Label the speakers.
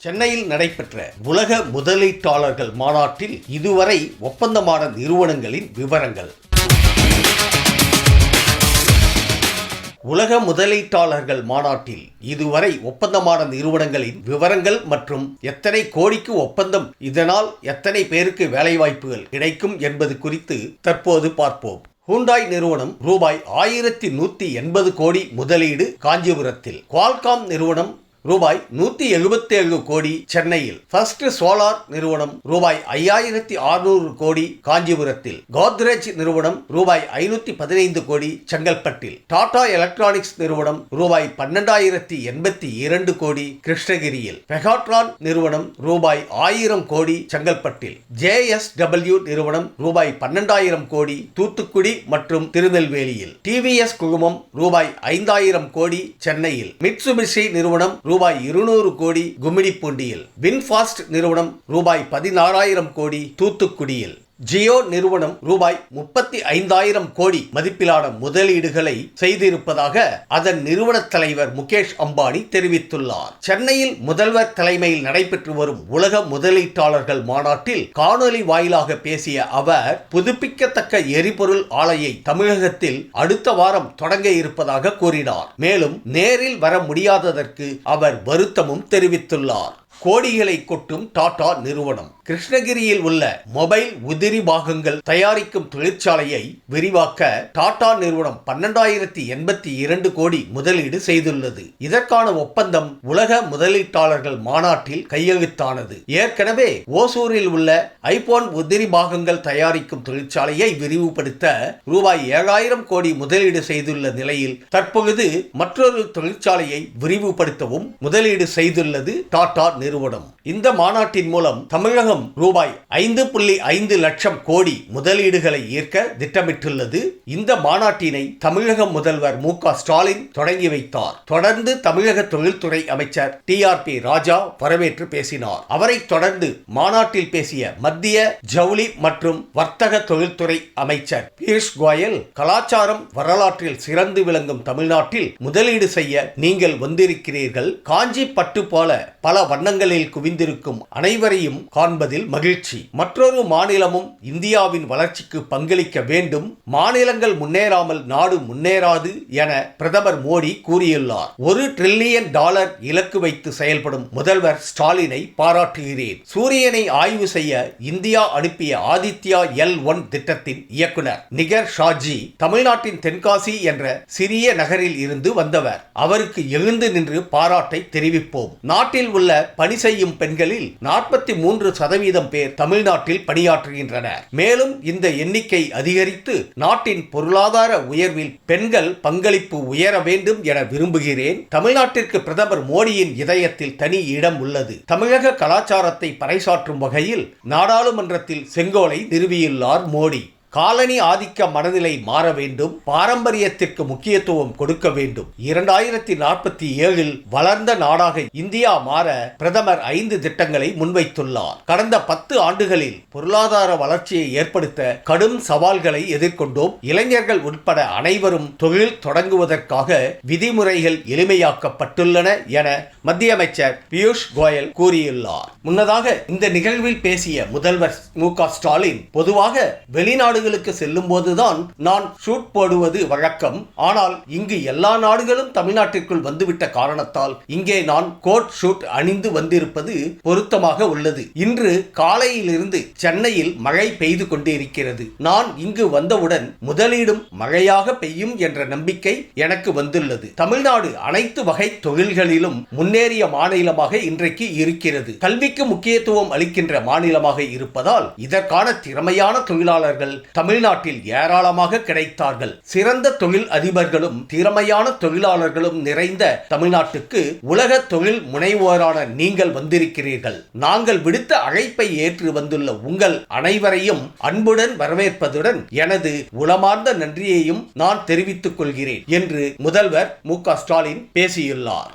Speaker 1: சென்னையில் நடைபெற்ற உலக முதலீட்டாளர்கள் மாநாட்டில் இதுவரை ஒப்பந்தமான நிறுவனங்களின் விவரங்கள். உலக முதலீட்டாளர்கள் மாநாட்டில் இதுவரை ஒப்பந்தமான நிறுவனங்களின் விவரங்கள் மற்றும் எத்தனை கோடிக்கு ஒப்பந்தம், இதனால் எத்தனை பேருக்கு வேலைவாய்ப்புகள் கிடைக்கும் என்பது குறித்து தற்போது பார்ப்போம். ஹூண்டாய் நிறுவனம் ரூபாய் 1180 கோடி முதலீடு காஞ்சிபுரத்தில். குவால்காம் நிறுவனம் ரூபாய் 177 கோடி சென்னையில். ஃபர்ஸ்ட் சோலார் நிறுவனம் ரூபாய் 5600 கோடி காஞ்சிபுரத்தில். கோத்ரேஜ் நிறுவனம் ரூபாய் 515 கோடி செங்கல்பட்டில். டாடா எலக்ட்ரானிக்ஸ் நிறுவனம் ரூபாய் 12082 கோடி கிருஷ்ணகிரியில். பெகாட்ரான் நிறுவனம் ரூபாய் 1000 கோடி செங்கல்பட்டில். JSW நிறுவனம் ரூபாய் 12000 கோடி தூத்துக்குடி மற்றும் திருநெல்வேலியில். டிவிஎஸ் குழுமம் ரூபாய் 5000 கோடி சென்னையில். மிட்சுபிஷி நிறுவனம் ரூபாய் 200 கோடி கும்மிடிப்பூண்டியில். வின்ஃபாஸ்ட் நிறுவனம் ரூபாய் 16000 கோடி தூத்துக்குடியில். ஜியோ நிறுவனம் ரூபாய் 35,000 கோடி மதிப்பிலான முதலீடுகளை செய்திருப்பதாக அதன் நிறுவன தலைவர் முகேஷ் அம்பானி தெரிவித்துள்ளார். சென்னையில் முதல்வர் தலைமையில் நடைபெற்று வரும் உலக முதலீட்டாளர்கள் மாநாட்டில் காணொலி வாயிலாக பேசிய அவர், புதுப்பிக்கத்தக்க எரிபொருள் ஆலையை தமிழகத்தில் அடுத்த வாரம் தொடங்க இருப்பதாக கூறினார். மேலும் நேரில் வர முடியாததற்கு அவர் வருத்தமும் தெரிவித்துள்ளார். கோடிகளை கொட்டும் டாடா நிறுவனம். கிருஷ்ணகிரியில் உள்ள மொபைல் உதிரி பாகங்கள் தயாரிக்கும் தொழிற்சாலையை விரிவாக்க டாடா நிறுவனம் 12082 கோடி முதலீடு செய்துள்ளது. இதற்கான ஒப்பந்தம் உலக முதலீட்டாளர்கள் மாநாட்டில் கையெழுத்தானது. ஏற்கனவே ஓசூரில் உள்ள ஐபோன் உதிரி பாகங்கள் தயாரிக்கும் தொழிற்சாலையை விரிவுபடுத்த ரூபாய் 7000 கோடி முதலீடு செய்துள்ள நிலையில் தற்பொழுது மற்றொரு தொழிற்சாலையை விரிவுபடுத்தவும் முதலீடு செய்துள்ளது டாடா நிறுவனம். இந்த மாநாட்டின் மூலம் தமிழகம் ரூபாய் 5.5 லட்சம் கோடி முதலீடுகளை ஈர்க்க திட்டமிட்டுள்ளது. இந்த மாநாட்டினை தமிழக முதல்வர் மு.க. ஸ்டாலின் தொடங்கி வைத்தார். தொடர்ந்து தமிழக தொழில்துறை அமைச்சர் TRP ராஜா வரவேற்று பேசினார். அவரை தொடர்ந்து மாநாட்டில் பேசிய மத்திய ஜவுளி மற்றும் வர்த்தக தொழில்துறை அமைச்சர் பியூஷ் கோயல், கலாச்சாரம் வரலாற்றில் சிறந்து விளங்கும் தமிழ்நாட்டில் முதலீடு செய்ய நீங்கள் வந்திருக்கிறீர்கள். காஞ்சி பட்டு போல பல வண்ணங்களில் குவிந்திருக்கும் அனைவரையும் காண்பதில் மகிழ்ச்சி. மற்றொரு மாநிலமும் இந்தியாவின் வளர்ச்சிக்கு பங்களிக்க வேண்டும். மாநிலங்கள் முன்னேறாமல் நாடு முன்னேறாது என பிரதமர் மோடி கூறியுள்ளார். $1 டிரில்லியன் இலக்கு வைத்து செயல்படும் முதல்வர் ஸ்டாலினை பாராட்டுகிறேன். சூரியனை ஆய்வு செய்ய இந்தியா அனுப்பிய ஆதித்யா L1 திட்டத்தின் இயக்குனர் நிகர் ஷாஜி தமிழ்நாட்டின் தென்காசி என்ற சிறிய நகரில் இருந்து வந்தவர். அவருக்கு எழுந்து நின்று பாராட்டை தெரிவிப்போம். நாட்டில் உள்ள பணி செய்யும் பெண்களில் 43% பேர் தமிழ்நாட்டில் பணியாற்றுகின்றனர். மேலும் இந்த எண்ணிக்கை அதிகரித்து நாட்டின் பொருளாதார உயர்வில் பெண்கள் பங்களிப்பு உயர வேண்டும் என விரும்புகிறேன். தமிழ்நாட்டிற்கு பிரதமர் மோடியின் இதயத்தில் தனி இடம் உள்ளது. தமிழக கலாச்சாரத்தை பறைசாற்றும் வகையில் நாடாளுமன்றத்தில் செங்கோலை நிறுவியுள்ளார் மோடி. காலனி ஆதிக்க மனநிலை மாற வேண்டும். பாரம்பரியத்திற்கு முக்கியத்துவம் கொடுக்க வேண்டும். 2047 வளர்ந்த நாடாக இந்தியா மாற பிரதமர் 5 திட்டங்களை முன்வைத்துள்ளார். கடந்த 10 ஆண்டுகளில் பொருளாதார வளர்ச்சியை ஏற்படுத்த கடும் சவால்களை எதிர்கொண்டோம். இளைஞர்கள் உட்பட அனைவரும் தொழில் தொடங்குவதற்காக விதிமுறைகள் எளிமையாக்கப்பட்டுள்ளன என மத்திய அமைச்சர் பியூஷ் கோயல் கூறியுள்ளார். முன்னதாக இந்த நிகழ்வில் பேசிய முதல்வர் மு.க. ஸ்டாலின், பொதுவாக வெளிநாடு செல்லும் போதுதான் நான் ஷூட் போடுவது வழக்கம். ஆனால் இங்கு எல்லா நாடுகளும் தமிழ்நாட்டிற்குள் வந்துவிட்ட காரணத்தால் இங்கே நான் கோட் ஷூட் அணிந்து வந்திருப்பது பொருத்தமாக உள்ளது. இன்று காலையிலிருந்து சென்னையில் மழை பெய்து கொண்டிருக்கிறது. நான் இங்கு வந்தவுடன் முதலீடும் மழையாக பெய்யும் என்ற நம்பிக்கை எனக்கு வந்துள்ளது. தமிழ்நாடு அனைத்து வகை தொழில்களிலும் முன்னேறிய மாநிலமாக இன்றைக்கு இருக்கிறது. கல்விக்கு முக்கியத்துவம் அளிக்கின்ற மாநிலமாக இருப்பதால் இதற்கான திறமையான தொழிலாளர்கள் தமிழ்நாட்டில் ஏராளமாக கிடைத்தார்கள். சிறந்த தொழில் அதிபர்களும் திறமையான தொழிலாளர்களும் நிறைந்த தமிழ்நாட்டுக்கு உலக தொழில் முனைவோரான நீங்கள் வந்திருக்கிறீர்கள். நாங்கள் விடுத்த அழைப்பை ஏற்று வந்துள்ள உங்கள் அனைவரையும் அன்புடன் வரவேற்பதுடன் எனது உளமார்ந்த நன்றியையும் நான் தெரிவித்துக் கொள்கிறேன் என்று முதல்வர் மு.க. ஸ்டாலின் பேசியுள்ளார்.